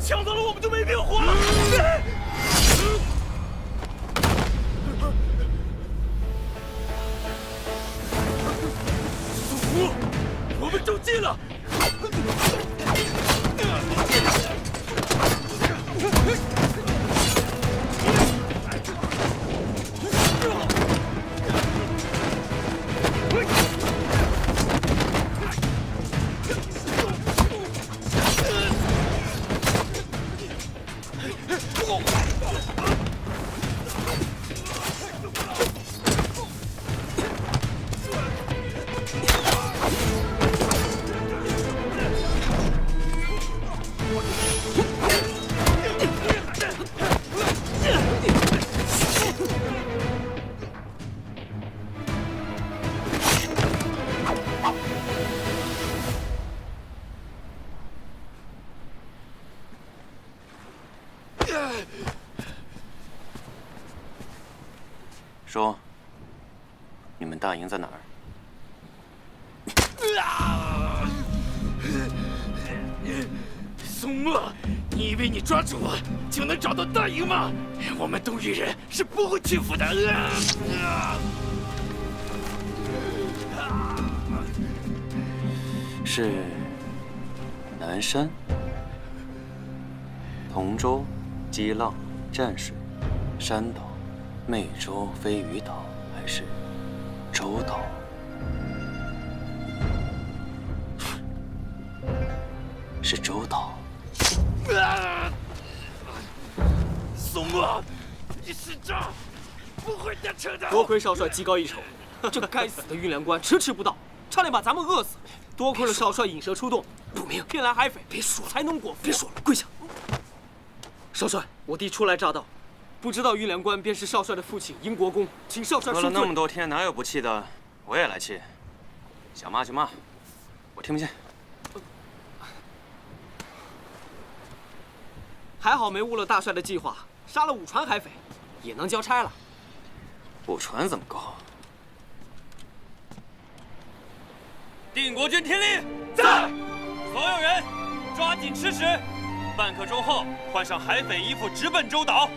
抢走了我们就没命活了！祖父，我们中计了！ 说，你们大营在哪儿？宋墨，你以为你抓住我就能找到大营吗？我们东域人是不会屈服的。是南山、同州、激浪、战水、山岛、湄洲、飞鱼岛，还是洲岛？是洲岛。宋墨，你是渣，不会得逞的。多亏少帅技高一筹，这该死的运粮官迟迟不到，差点把咱们饿死。多亏了少帅引蛇出洞，不明骗来海匪，别说了，才能果腹。别说了，跪下。少帅，我弟初来乍到，不知道运粮官便是少帅的父亲殷国公，请少帅恕罪。喝了那么多天，哪有不气的？我也来气。想骂就骂，我听不见。还好没误了大帅的计划，杀了5船海匪，也能交差了。5船怎么够？定国军听令，在！所有人抓紧吃食，半刻钟后换上海匪衣服，直奔洲岛，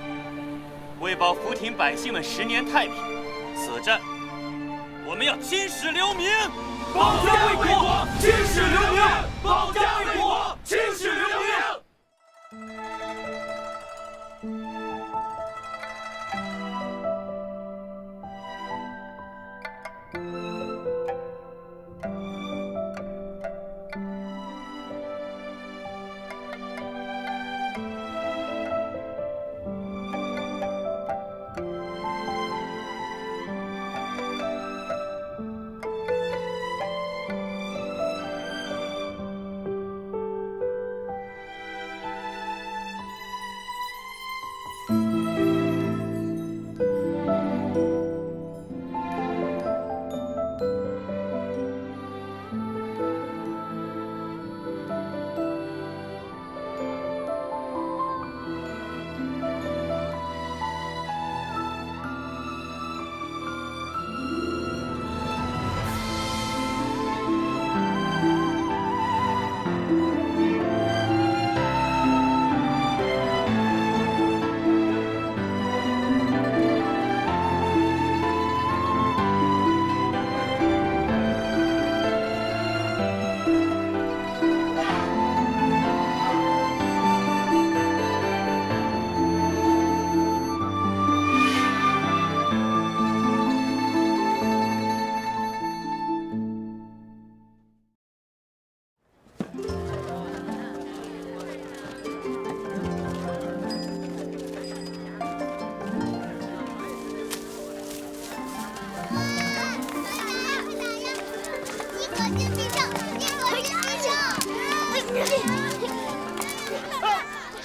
为保福亭百姓们10年太平。此战，我们要青史留名，保家卫国，青史留名，保家卫国，青史留名。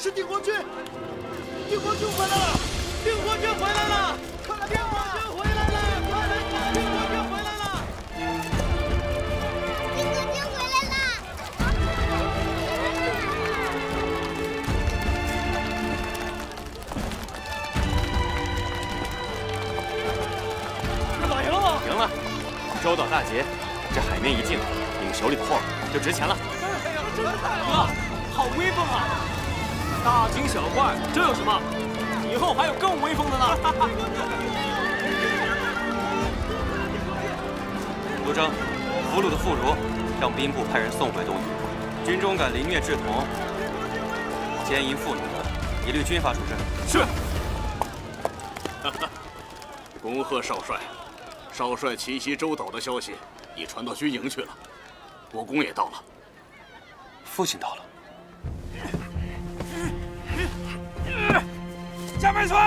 是定国军！定国军回来了！定国军回来了！快来！定国军回来了！快来！定国军回来了！定国军回来了！打赢了吗？赢了，洲岛大捷，这海面一净，你们手里的货就值钱了。哥，好威风啊！大惊小怪，这有什么？以后还有更威风的呢。卢征，俘虏的妇孺，让兵部派人送回东域。军中敢凌虐稚童、奸淫妇女的，一律军法处置。是。恭贺少帅，少帅奇袭周岛的消息已传到军营去了，国公也到了。父亲到了。加倍村，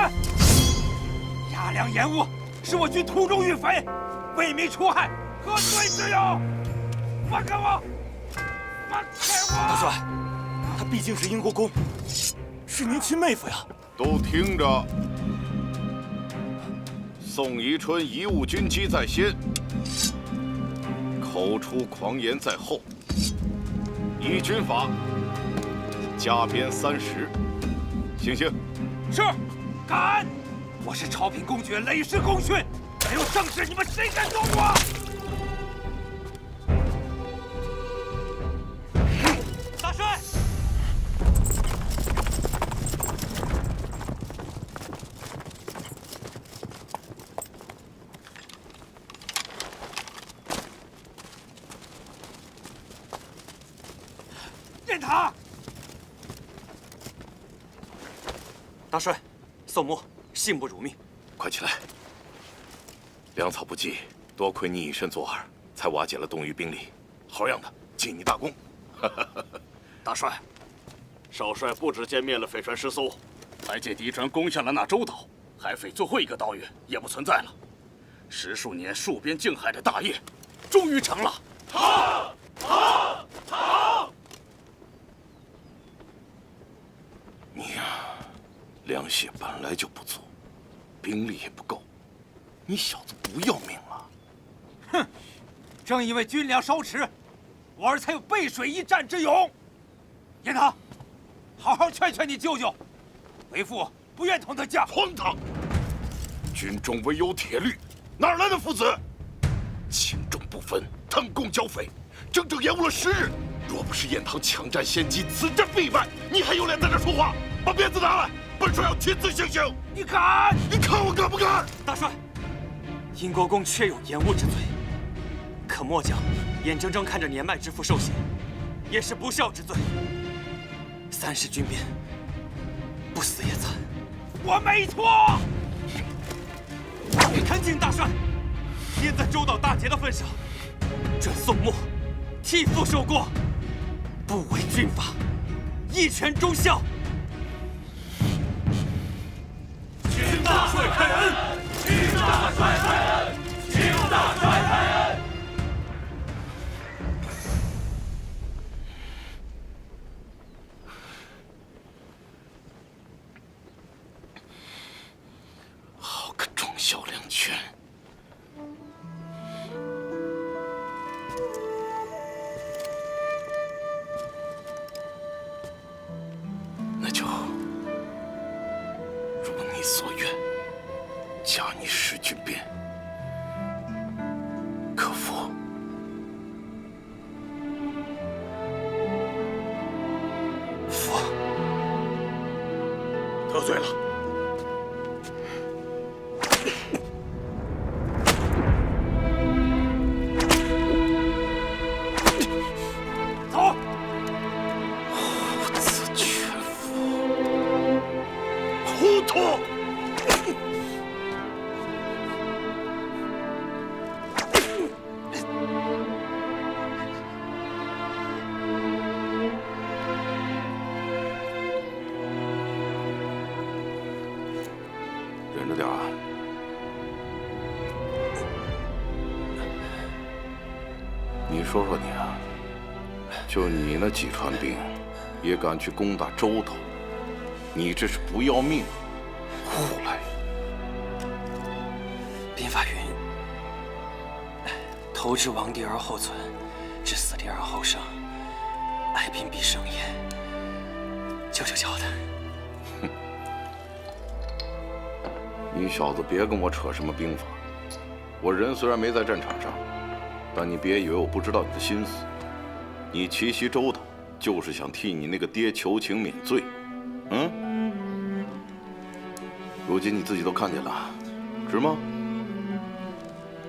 压粮延误，是我军途中遇匪，为民除害，何罪之有？放开我！放开我！大帅，他毕竟是英国公，是您亲妹夫呀。都听着，宋宜春贻误军机在先，口出狂言在后，依军法加鞭30，行刑。是，敢！我是朝廷公爵，累世功勋，没有正事，你们谁敢动我？大帅，雁塔。大帅，宋墨幸不辱命，快起来！粮草不济，多亏你以身作饵，才瓦解了东域兵力，好样的，敬你大功！大帅，少帅不止歼灭了匪船10艘，还借敌船攻下了那周岛，海匪最后一个岛屿也不存在了。10数年戍边靖海的大业，终于成了。好！你呀，粮血本来就不足，兵力也不够，你小子不要命了？哼！正因为军粮稍迟，我儿才有背水一战之勇。雁塔，好好劝劝你舅舅，为父不愿同他犟。荒唐！军中唯有铁律，哪来的父子？轻重不分，贪功剿匪，整整延误了10日。若不是雁堂抢占先机，此战必败，你还有脸在这说话？把鞭子拿来，本帅要亲自行刑！你敢？你看我敢不敢？大帅，英国公确有延误之罪，可末将眼睁睁看着年迈之父受刑，也是不孝之罪。30军变，不死也惨。我没错。恳请大帅，念在周岛大捷的份上，准宋墨替父受过，不违军法，一拳忠孝。请大帅开恩！请大帅开恩！请大帅开恩！好个忠孝两全！那就如你所愿，加你10军鞭，可否？父，得罪了。走。虎子全服，糊涂！忍着点啊！你说说你啊，就你那几船兵，也敢去攻打周岛，你这是不要命，胡来！兵法云：投之亡地而后存，置死地而后生，爱兵必生也。舅舅教的。你小子别跟我扯什么兵法，我人虽然没在战场上，但你别以为我不知道你的心思。你奇袭周岛，就是想替你那个爹求情免罪，嗯？如今你自己都看见了，值吗？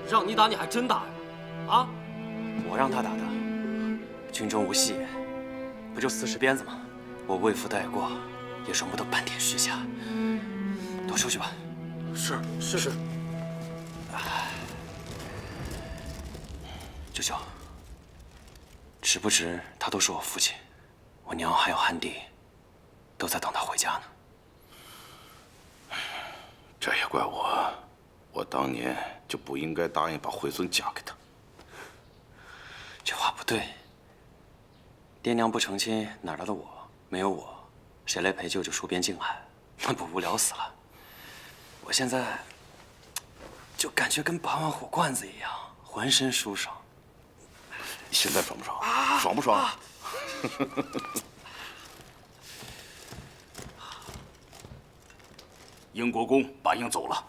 让你打你还真打呀？啊？我让他打的。军中无戏言，不就40鞭子吗？我为父带过，也容不得半点虚假。都出去吧。是。舅舅，值不值他都是我父亲，我娘还有汉弟，都在等他回家呢。这也怪我，我当年就不应该答应把惠孙嫁给他。这话不对。爹娘不成亲，哪来的我？没有我，谁来陪舅舅戍边境海？那不无聊死了。我现在就感觉跟拔完火罐子一样，浑身舒爽。现在爽不爽？爽不爽？英国公答应走了。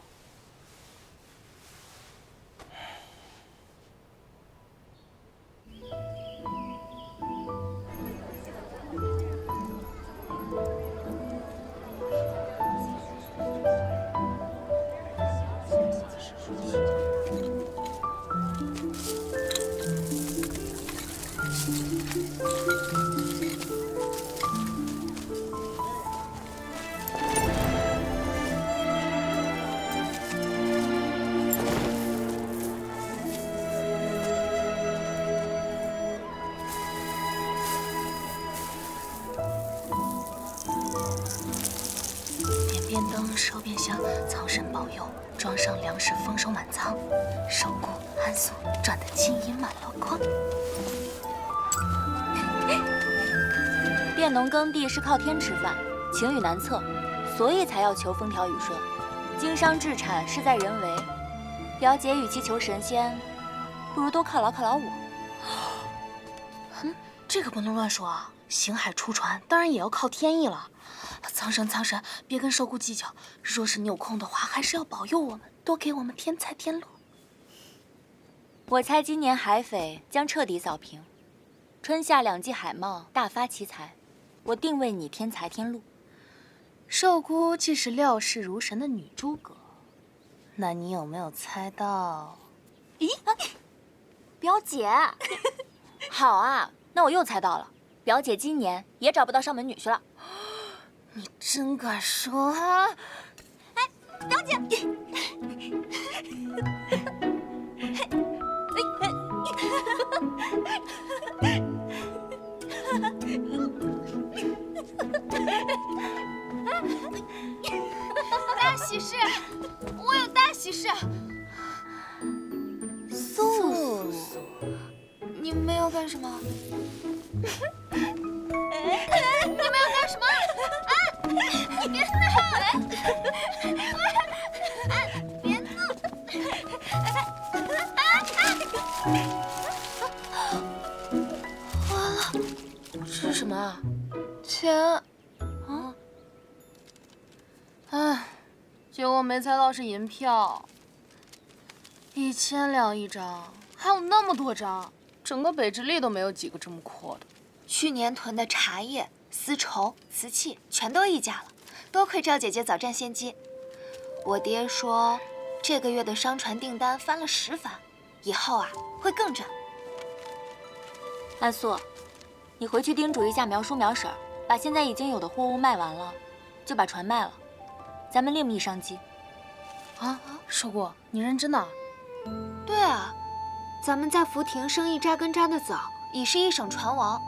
点便灯，烧便香，苍生保佑，装上粮食，丰收满仓，守固安素赚得金银满箩筐。佃农耕地是靠天吃饭，晴雨难测，所以才要求风调雨顺。经商制产事在人为，表姐与其求神仙，不如多犒劳犒劳我。这可不能乱说啊！行海出船，当然也要靠天意了。苍生，别跟寿姑计较。若是你有空的话，还是要保佑我们，多给我们添财添禄。我猜今年海匪将彻底扫平，春夏2季海贸大发其财，我定为你添财添禄。寿姑既是料事如神的女诸葛，那你有没有猜到？咦，表姐，好啊，那我又猜到了，表姐今年也找不到上门女婿了。你真敢说啊！哎，表姐，大喜事！我有大喜事！素，你们要干什么？你们要干什么？啊！你别闹！别闹！完了，这是什么啊？钱。哎，结果没猜到是银票，1000两一张，还有那么多张，整个北直隶都没有几个这么阔的。去年囤的茶叶、丝绸、瓷器全都溢价了，多亏赵姐姐早占先机。我爹说，这个月的商船订单翻了10番，以后啊会更赚。安素，你回去叮嘱一下苗叔苗婶，把现在已经有的货物卖完了，就把船卖了，咱们另觅商机。啊，寿姑，你认真的？对啊，咱们在福亭生意扎根扎得早，已是一省船王。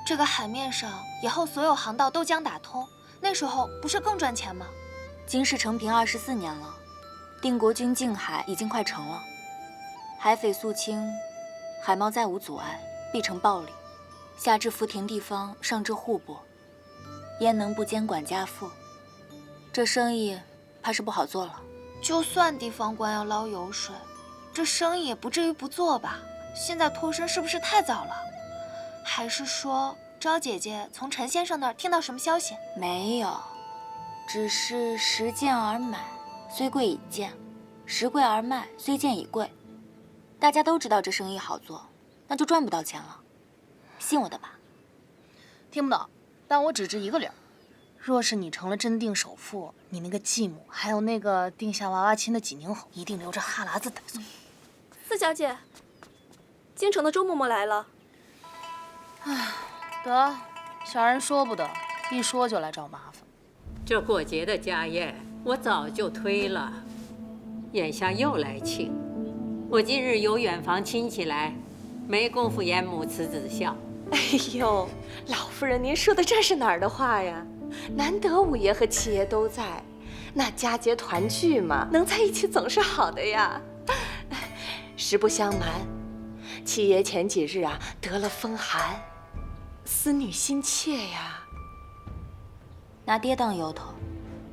这个海面上以后所有航道都将打通，那时候不是更赚钱吗？京师成平24年了，定国军境海已经快成了，海匪肃清，海贸再无阻碍，必成暴利。下至福亭地方，上至户部，焉能不监管家父？这生意怕是不好做了。就算地方官要捞油水，这生意也不至于不做吧？现在脱身是不是太早了？还是说昭姐姐从陈先生那儿听到什么消息？没有，只是拾剑而买，虽贵已贱；拾贵而卖，虽贱已贵。大家都知道这生意好做，那就赚不到钱了。信我的吧。听不懂，但我只知一个理儿：若是你成了真定首富，你那个继母，还有那个定下娃娃亲的济宁侯，一定流着哈喇子带走。四小姐，京城的周嬷嬷来了。唉，得，小人说不得，一说就来找麻烦。这过节的家宴我早就推了，眼下又来请，我今日有远房亲戚来，没工夫演母慈子孝。哎呦，老夫人，您说的这是哪儿的话呀？难得五爷和七爷都在，那佳节团聚嘛，能在一起总是好的呀。实不相瞒，七爷前几日啊得了风寒，思女心切呀。拿爹当由头，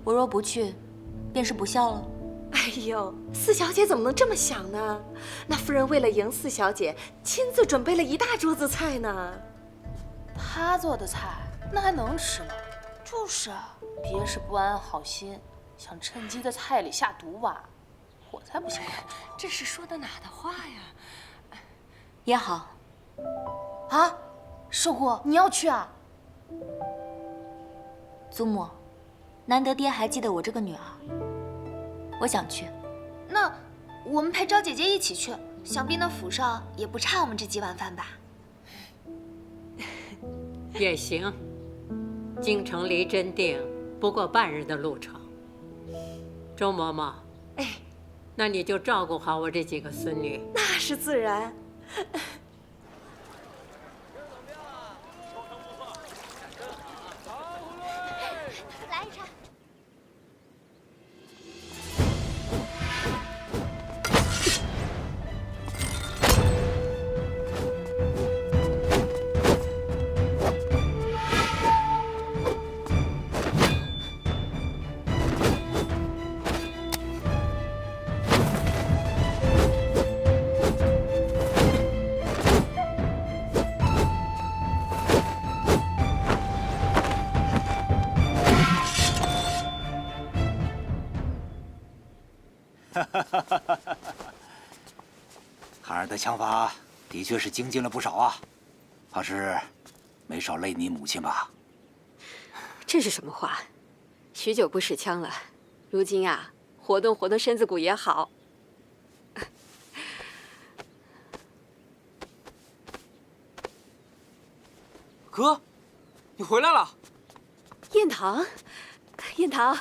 我若不去，便是不孝了。哎呦，四小姐怎么能这么想呢？那夫人为了迎四小姐，亲自准备了一大桌子菜呢。她做的菜那还能吃吗？就是啊，别是不安好心，想趁机在菜里下毒吧？我才不信。这是说的哪的话呀？也好。啊，寿姑，你要去啊？祖母，难得爹还记得我这个女儿，我想去。那我们陪昭姐姐一起去，想必那府上也不差我们这几碗饭吧？也行，京城离真定不过半日的路程。周嬷嬷，哎，那你就照顾好我这几个孙女。那是自然。来一场。孩儿的枪法的确是精进了不少啊，怕是没少累你母亲吧？这是什么话？许久不使枪了，如今啊，活动活动身子骨也好。哥，你回来了。燕堂，燕堂，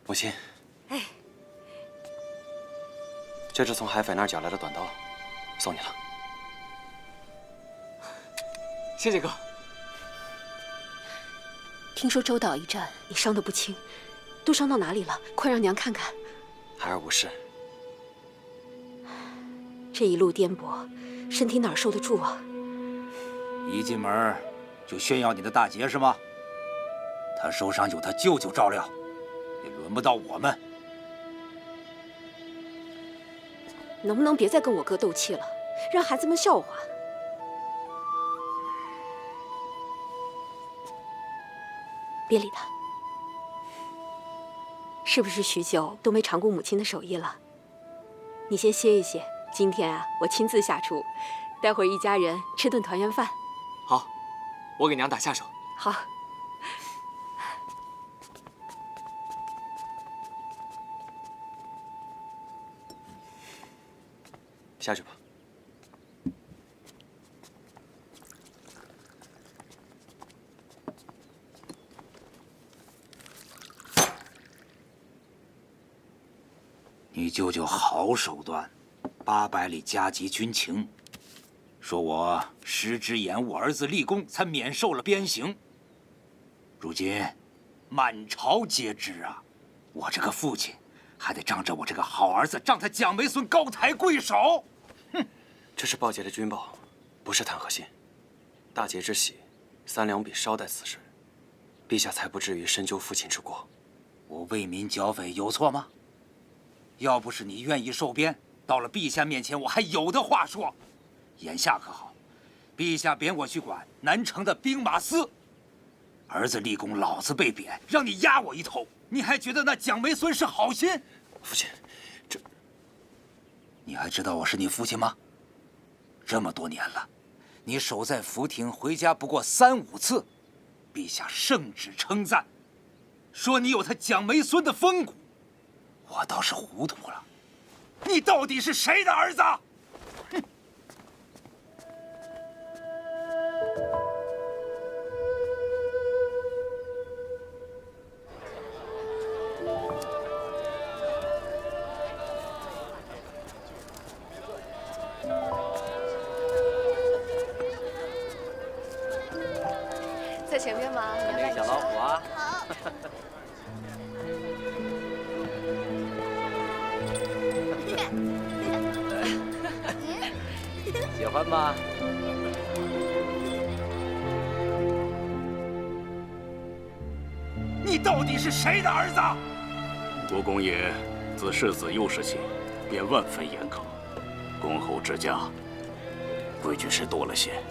母亲。哎，这是从海匪那儿缴来的短刀，送你了。谢谢哥。听说周岛一战你伤得不轻，都伤到哪里了？快让娘看看。孩儿无事。这一路颠簸，身体哪受得住啊？一进门就炫耀你的大捷是吗？他受伤有他舅舅照料，也轮不到我们。能不能别再跟我哥斗气了，让孩子们笑话？别理他。是不是许久都没尝过母亲的手艺了？你先歇一歇，今天啊，我亲自下厨，待会儿一家人吃顿团圆饭。好，我给娘打下手。好。下去吧。你舅舅好手段，800里加急军情，说我失职延误儿子立功，才免受了鞭刑。如今满朝皆知啊，我这个父亲还得仗着我这个好儿子，让他蒋梅孙高抬贵手。哼，这是报捷的军报，不是弹劾信。大捷之喜，3两笔捎带此事，陛下才不至于深究父亲之过。我为民剿匪有错吗？要不是你愿意受鞭，到了陛下面前，我还有的话说。眼下可好，陛下贬我去管南城的兵马司，儿子立功，老子被贬，让你压我一头，你还觉得那蒋梅孙是好心？父亲，这……你还知道我是你父亲吗？这么多年了，你守在福亭回家不过3、5次，陛下圣旨称赞，说你有他蒋梅孙的风骨，我倒是糊涂了。你到底是谁的儿子？哼！在前面吗？小老虎啊！好。喜欢吗？你到底是谁的儿子？国公爷自世子幼时起，便万分严苛，恭候之家，规矩是多了些。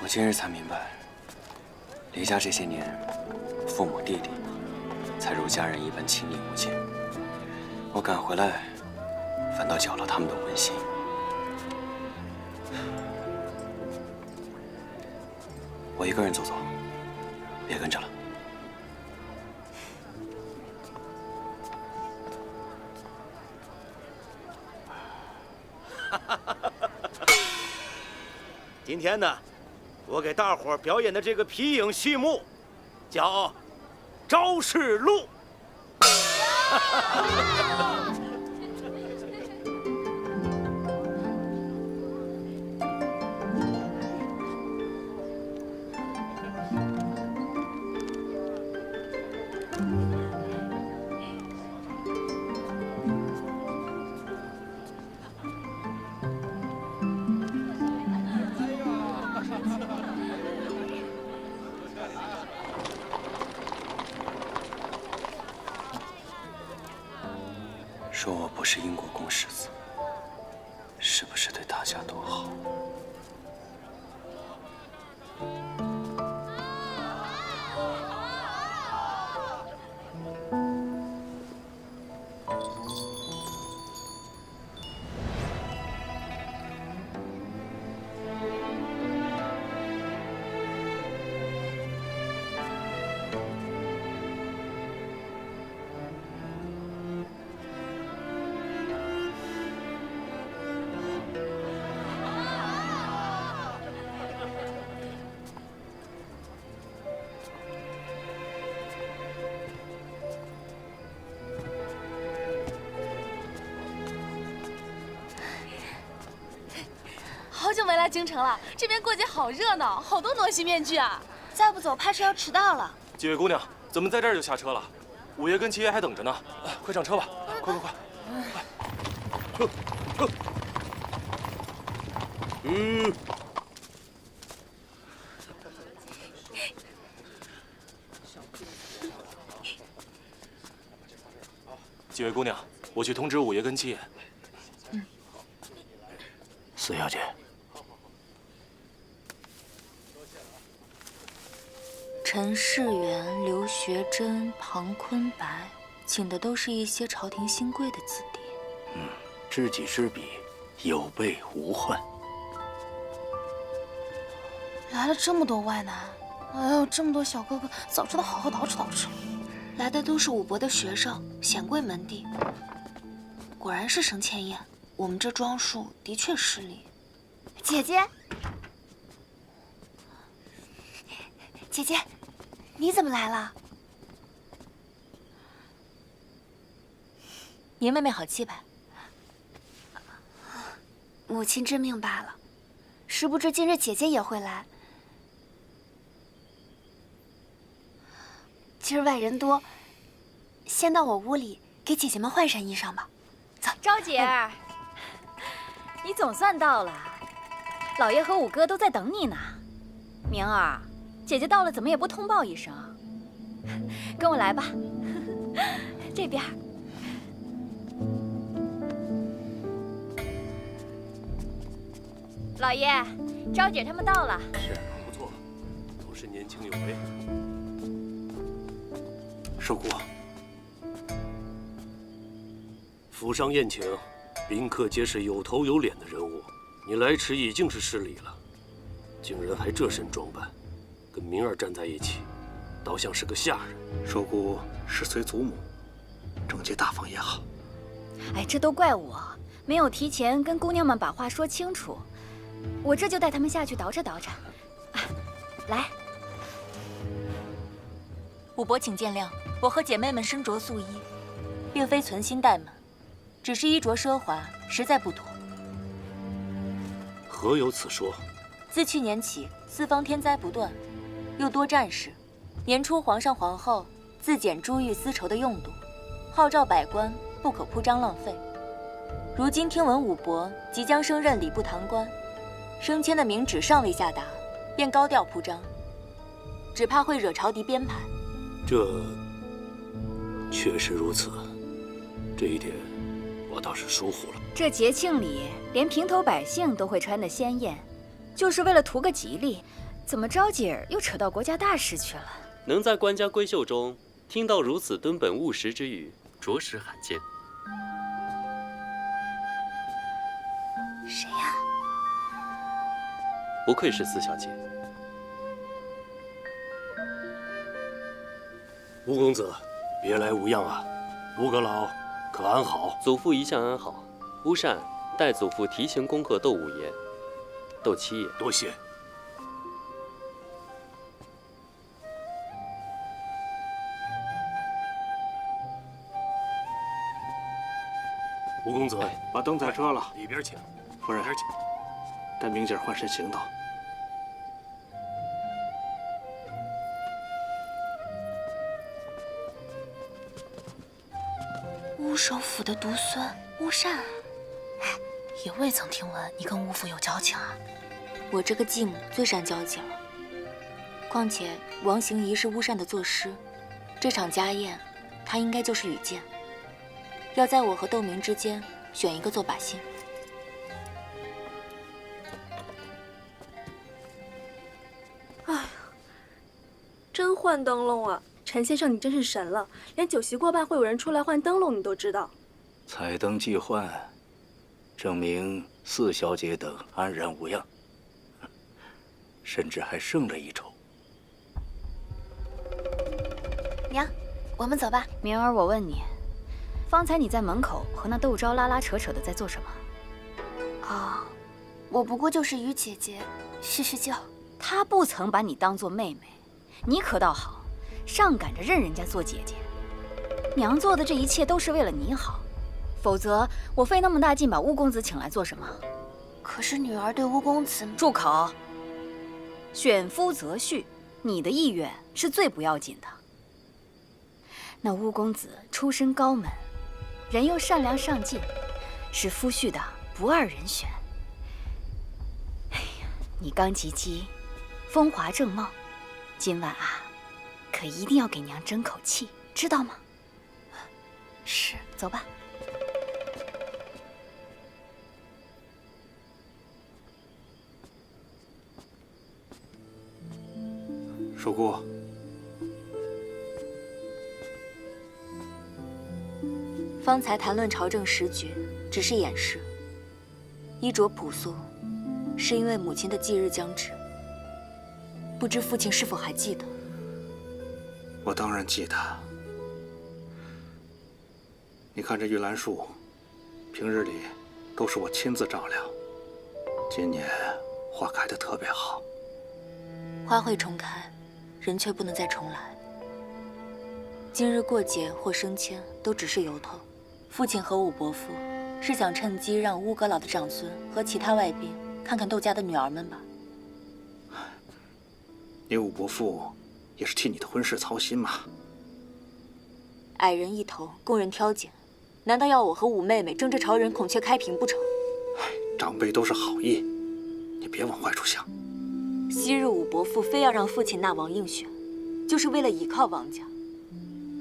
我今日才明白，离家这些年，父母弟弟才如家人一般亲昵无间。我赶回来，反倒搅了他们的温馨。我一个人走走，别跟着了。今天呢，我给大伙儿表演的这个皮影戏目，叫《招式录》。说我不是英国公世子，是不是对大家多好？好久没来京城了，这边过节好热闹，好多傩戏面具啊！再不走，怕是要迟到了。几位姑娘，怎么在这儿就下车了？五爷跟七爷还等着呢，快上车吧！快！撤！几位姑娘，我去通知五爷跟七爷。四小姐，陈世元、刘学珍、庞坤白，请的都是一些朝廷新贵的子弟。知己知彼，有备无患。来了这么多外男，哎呦，这么多小哥哥，早知道好好捯饬捯饬。来的都是武伯的学生，显贵门第。果然是升迁宴，我们这装束的确失礼。姐姐，姐姐，你怎么来了？您妹妹好气派。母亲知命罢了，殊不知今日姐姐也会来。今儿外人多，先到我屋里给姐姐们换身衣裳吧。走，昭姐儿，你总算到了，老爷和五哥都在等你呢。明儿，姐姐到了怎么也不通报一声？跟我来吧，这边。老爷，昭姐他们到了。是，不错，都是年轻有为。寿姑，府上宴请，宾客皆是有头有脸的人物，你来迟已经是失礼了，竟然还这身装扮，跟明儿站在一起，倒像是个下人。寿姑是随祖母，正接大方也好。哎，这都怪我，没有提前跟姑娘们把话说清楚。我这就带他们下去捯饬捯饬。来，武伯请见谅，我和姐妹们身着素衣，并非存心怠慢，只是衣着奢华，实在不妥。何有此说？自去年起，四方天灾不断，又多战事。年初皇上皇后自检珠玉丝绸的用度，号召百官不可铺张浪费。如今听闻武伯即将升任礼部堂官，升迁的明旨尚未下达，便高调铺张，只怕会惹朝敌编排。这确实如此，这一点我倒是疏忽了。这节庆里，连平头百姓都会穿得鲜艳，就是为了图个吉利，怎么着急儿又扯到国家大事去了？能在官家闺秀中听到如此敦本务实之语，着实罕见。谁呀？不愧是四小姐。吴公子，别来无恙啊？吴阁老可安好？祖父一向安好。乌善代祖父提前恭贺窦五爷、窦七爷。多谢。吴公子，把灯踩车了，里边请。夫人，带明姐换身行头。乌首府的独孙乌善，也未曾听闻你跟乌父有交情啊。我这个继母最善交际了。况且王行仪是乌善的作诗，这场家宴，他应该就是羽箭。要在我和窦明之间选一个做靶心。哎呀，真换灯笼啊！陈先生，你真是神了，连酒席过半会有人出来换灯笼，你都知道。彩灯既换，证明四小姐等安然无恙，甚至还胜了一筹。娘，我们走吧。明儿，我问你，方才你在门口和那窦昭拉拉扯扯的在做什么？啊，我不过就是与姐姐叙叙旧。她不曾把你当做妹妹，你可倒好，上赶着认人家做姐姐。娘做的这一切都是为了你好，否则我费那么大劲把乌公子请来做什么？可是女儿对乌公子……住口！选夫择婿，你的意愿是最不要紧的。那乌公子出身高门，人又善良上进，是夫婿的不二人选。哎呀，你刚及笄，风华正茂，今晚啊，可一定要给娘争口气，知道吗？是，走吧。寿姑，方才谈论朝政时局，只是掩饰。衣着朴素，是因为母亲的忌日将至。不知父亲是否还记得？我当然记得。你看这玉兰树，平日里都是我亲自照料，今年花开得特别好。花会重开，人却不能再重来。今日过节或升迁都只是由头。父亲和武伯父是想趁机让乌阁老的长孙和其他外宾看看窦家的女儿们吧。你武伯父也是替你的婚事操心嘛。矮人一头，供人挑拣，难道要我和武妹妹争着朝人孔雀开屏不成？长辈都是好意，你别往坏处想。昔日武伯父非要让父亲纳王应选，就是为了倚靠王家。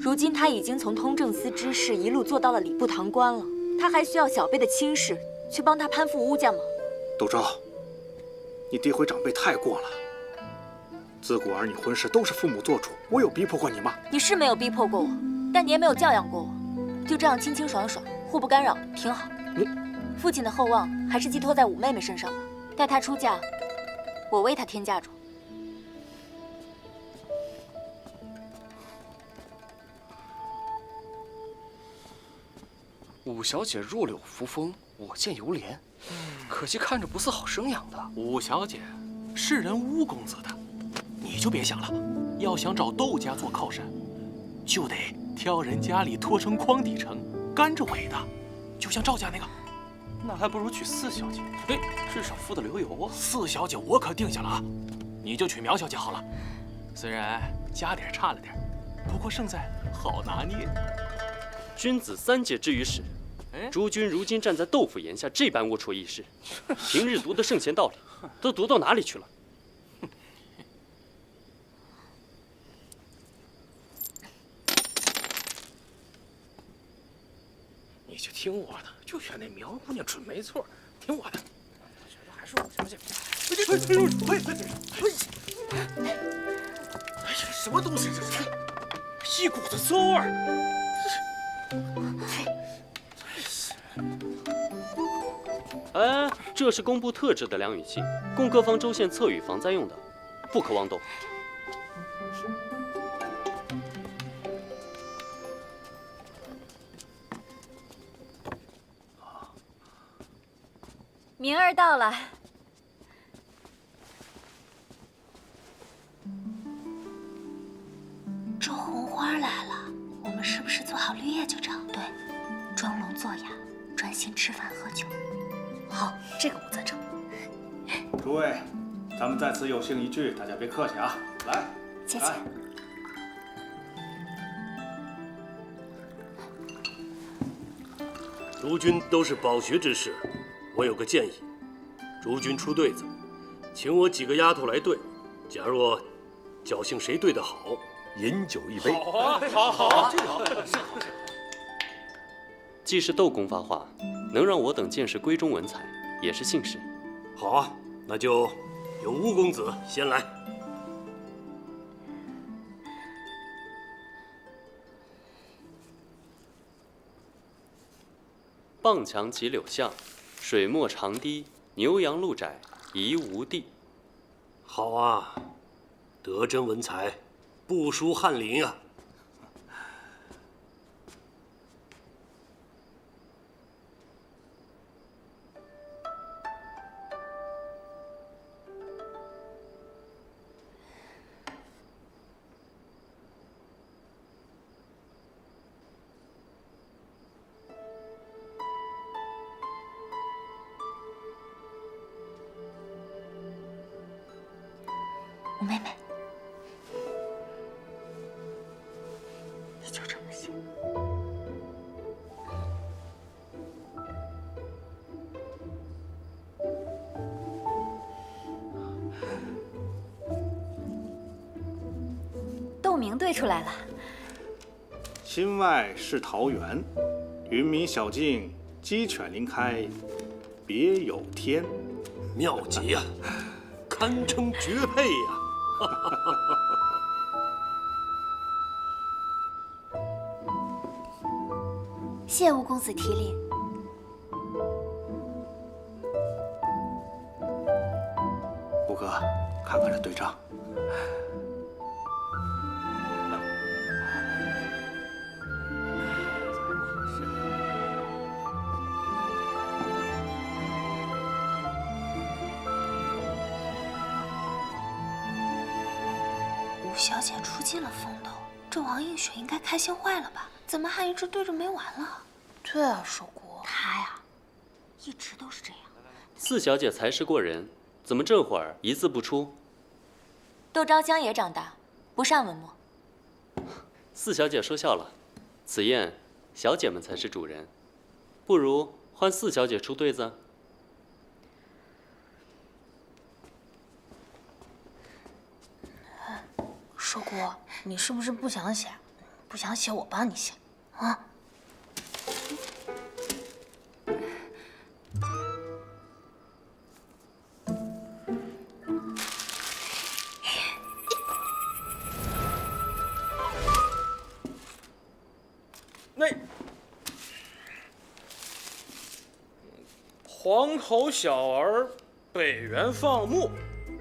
如今他已经从通政司知事一路做到了礼部堂官了，他还需要小辈的亲事去帮他攀附乌家吗？窦昭，你诋毁长辈太过了。自古儿女婚事都是父母做主，我有逼迫过你吗？你是没有逼迫过我，但你也没有教养过我，就这样清清爽爽，互不干扰，挺好。父亲的厚望还是寄托在五妹妹身上吧。待她出嫁，我为她添嫁妆。五小姐弱柳扶风，我见犹怜。可惜看着不似好生养的。五小姐是人乌公子的，你就别想了。要想找窦家做靠山，就得挑人家里拖成筐底城，干着尾的，就像赵家那个。那还不如娶四小姐，哎，至少富得流油啊。四小姐我可定下了啊，你就娶苗小姐好了。虽然家底差了点，不过胜在好拿捏。君子3戒之于始，诸君如今站在豆腐檐下，这般龌龊议事，平日读的圣贤道理，都读到哪里去了？你就听我的，就选那苗姑娘准没错，听我的。我觉得还是五小姐。哎呀，什么东西这是？一股子馊味儿。哎，这是工部特制的量语器，供各方州县测语防灾用的，不可妄动。明儿到了。周红花来了，我们是不是做好绿叶就找？对，装聋作哑，专心吃饭喝酒。好，这个我赞成。诸位，咱们在此有幸一聚，大家别客气啊！来，谢谢。诸君都是饱学之士，我有个建议，诸君出对子，请我几个丫头来对，假若侥幸谁对得好，饮酒一杯。好啊，好，这个好。既是窦公发话，能让我等见识闺中文采，也是幸事。好啊，那就由乌公子先来。傍墙即柳巷，水墨长堤，牛羊路窄，疑无地。好啊，德真文采，不输翰林啊。五妹妹，你就这么写。窦明对出来了。心外是桃源，云迷小径，鸡犬临开，别有天。妙极呀，堪称绝配呀！谢吴公子提领。吴哥，看看这对账。吴小姐出尽了风头，这王映雪应该开心坏了吧？怎么还一直对着没完了？对啊，寿姑，她呀，一直都是这样。四小姐才识过人，怎么这会儿一字不出？窦昭江也长大，不善文墨。四小姐说笑了，此宴小姐们才是主人，不如换四小姐出对子。寿姑，你是不是不想写？不想写我帮你写啊？黄头小儿北园放牧，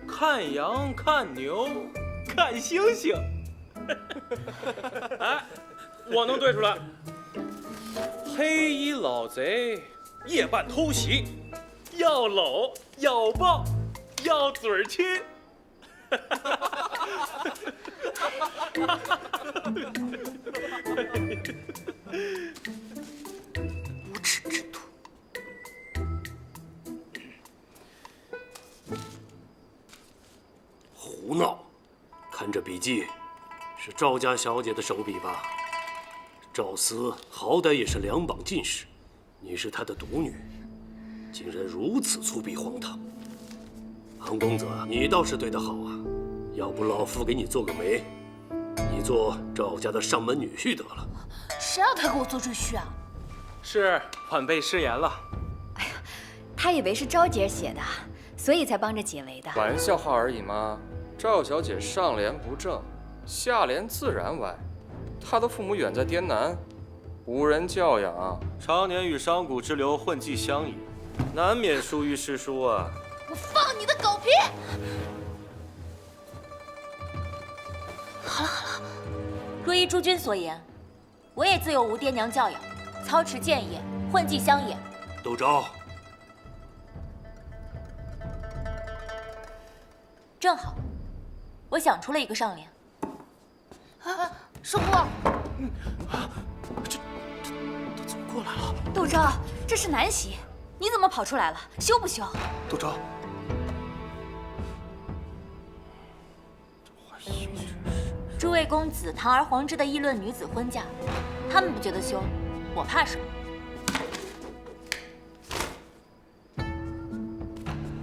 看羊看牛看星星。哎，我能对出来。黑衣老贼夜半偷袭，要搂要抱要嘴亲。无耻之徒！胡闹！看这笔记，是赵家小姐的手笔吧？赵思好歹也是2榜进士，你是她的独女，竟然如此粗鄙荒唐！韩公子，你倒是对她好啊，要不老夫给你做个媒，你做赵家的上门女婿得了。谁让他给我做赘婿啊？是晚辈失言了。他以为是昭姐写的，所以才帮着解围的。玩笑话而已嘛。赵小姐上联不正，下联自然歪。她的父母远在滇南，无人教养，常年与商贾之流混迹相宜，难免疏于诗书啊。我放你的狗屁！好了好了，若依诸君所言，我也自有无爹娘教养，操持谏业，混迹乡野。窦昭，正好，我想出了一个上联。啊，师傅，这怎么过来了？窦昭，这是南袭，你怎么跑出来了？羞不羞？窦昭，诸位公子堂而皇之的议论女子婚嫁，他们不觉得羞，我怕什么？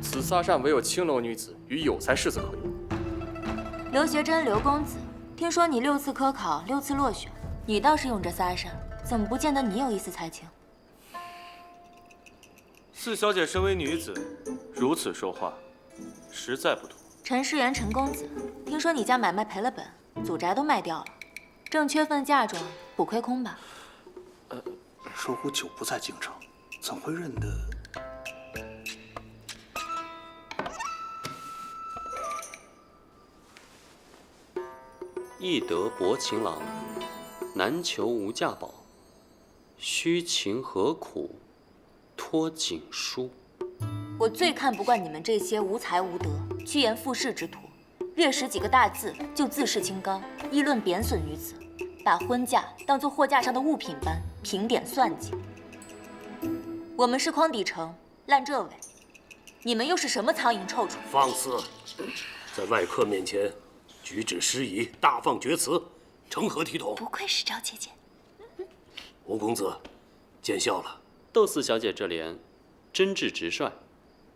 此撒善唯有青楼女子与有才士子可用。刘学珍，刘公子，听说你6次科考6次落选，你倒是用这撒善，怎么不见得你有一丝才情？四小姐身为女子，如此说话，实在不妥。陈世元，陈公子，听说你家买卖赔了本，祖宅都卖掉了，正缺份嫁妆，补亏空吧？说吾久不在京城，怎会认得？易得薄情郎，难求无价宝。虚情何苦，托锦书。我最看不惯你们这些无才无德、趋炎附势之徒，略识几个大字就自视清高，议论贬损女子，把婚嫁当作货架上的物品般评点算计。我们是匡底城，烂这尾，你们又是什么苍蝇臭虫？放肆！在外客面前举止失仪，大放厥词，成何体统？不愧是赵姐姐。吴公子，见笑了。窦四小姐这联真挚直率，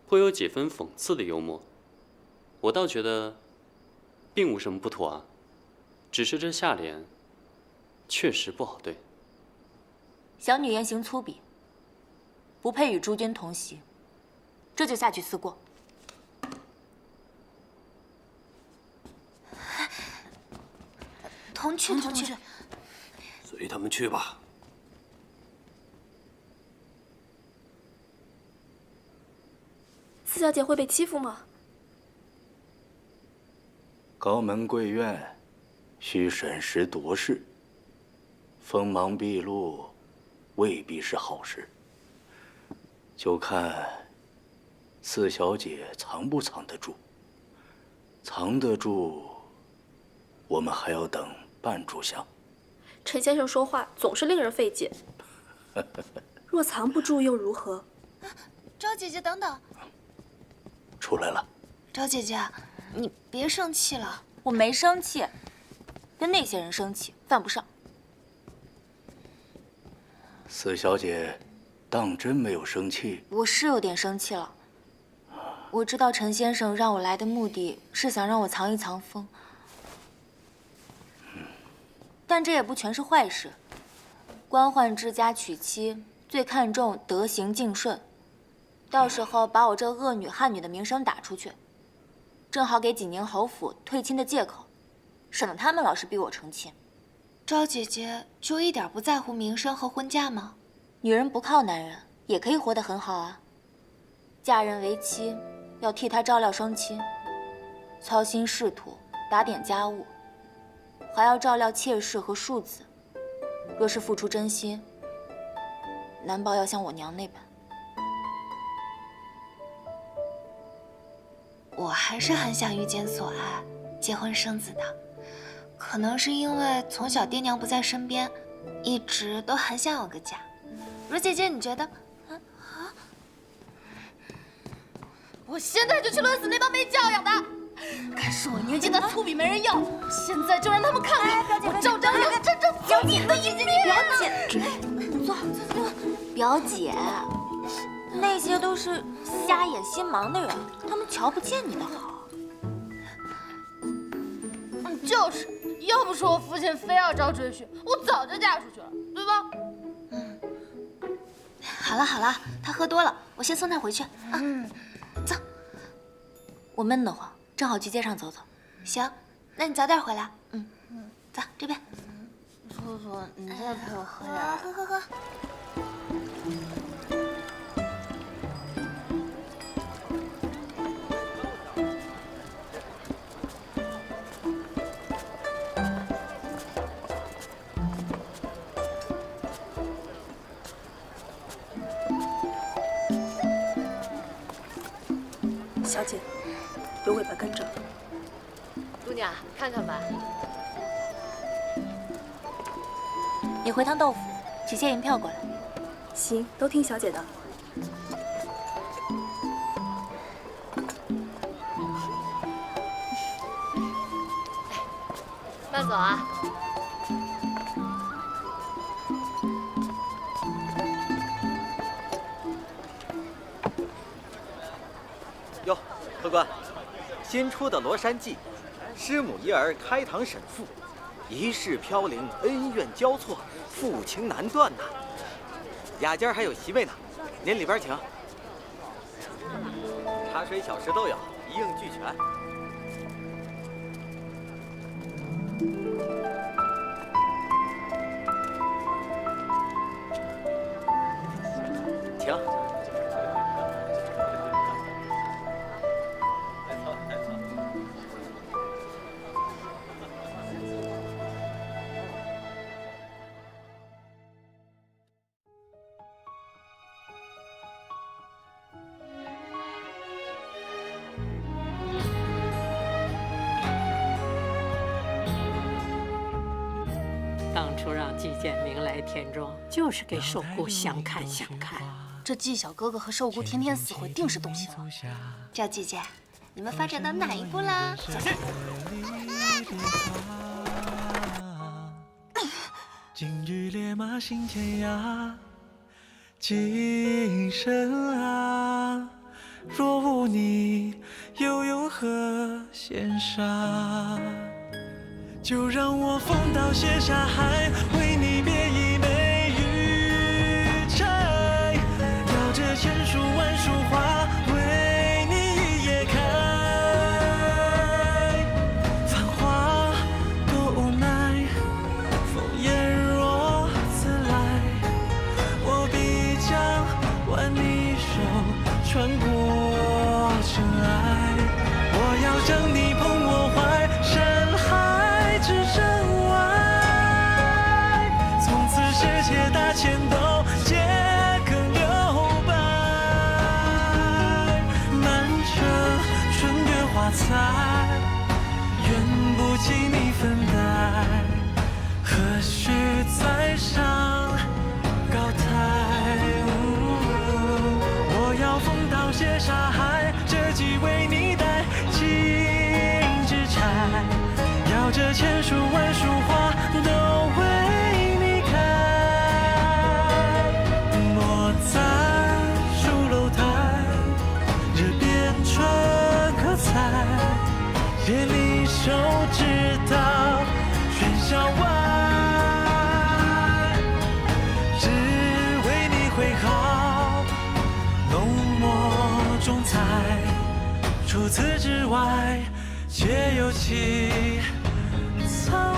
颇有几分讽刺的幽默。我倒觉得并无什么不妥啊，只是这下联确实不好对。小女言行粗鄙，不配与诸君同席，这就下去思过。同去，同去。随他们去吧。四小姐会被欺负吗？高门贵院，需审时度势。锋芒毕露，未必是好事。就看四小姐藏不藏得住。藏得住，我们还要等半炷香。陈先生说话总是令人费解。若藏不住又如何？赵姐姐，等等。出来了。赵姐姐，你别生气了。我没生气，跟那些人生气犯不上。四小姐，当真没有生气？我是有点生气了。我知道陈先生让我来的目的是想让我藏一藏风，但这也不全是坏事。官宦之家娶妻，最看重德行敬顺。到时候把我这恶女悍女的名声打出去，正好给济宁侯府退亲的借口，省得他们老是逼我成亲。赵姐姐就一点不在乎名声和婚嫁吗？女人不靠男人也可以活得很好啊。嫁人为妻，要替他照料生妻，操心仕途，打点家务，还要照料妾室和庶子。若是付出真心，难保要像我娘那般。我还是很想遇见所爱，结婚生子的。可能是因为从小爹娘不在身边，一直都很想有个家。如姐姐，你觉得？我现在就去论死那帮没教养的！看是我年纪的粗鄙没人要，现在就让他们看看我赵章有真正表姐的一面！表姐，坐。表姐，那些都是瞎眼心盲的人，他们瞧不见你的好。就是，要不是我父亲非要招赘婿，我早就嫁出去了，对吧？好了好了，他喝多了，我先送他回去啊。走。我闷得慌，正好去街上走走。行，那你早点回来。走这边。叔叔，你再陪我喝点。喝。小姐，有尾巴跟着。姑娘，看看吧。你回趟豆腐，取些银票过来。行，都听小姐的。慢走啊。哟，客官，新出的《罗山记》，师母一儿开堂审父，一世飘零，恩怨交错，父情难断呐。雅间还有席位呢，您里边请。茶水小食都有，一应俱全。请。当初让季建明来田庄，就是给寿姑相看相看。这季小哥哥和寿姑天天死会，定是动心了。赵姐姐，你们发展到哪一步啦？小心！今日烈马行天涯，今生啊，若无你，又有何羡煞？就让我风刀写下海，为你别一枚玉钗，摇着千树万树花，为你一夜开。繁华多无奈，风烟若自来，我必将挽你手，穿过尘埃。我要将你捧我怀，深海之身外，从此世界大千都皆可留白。满城春月花彩，愿不及你粉黛，何须再上高台。我要风刀写沙海，这机为你带金枝钗，摇着千树万树花，都为你开。我在书楼台，这边春可采，别离手直到喧嚣外，只为你挥毫，浓墨重彩。除此之外，皆有其苍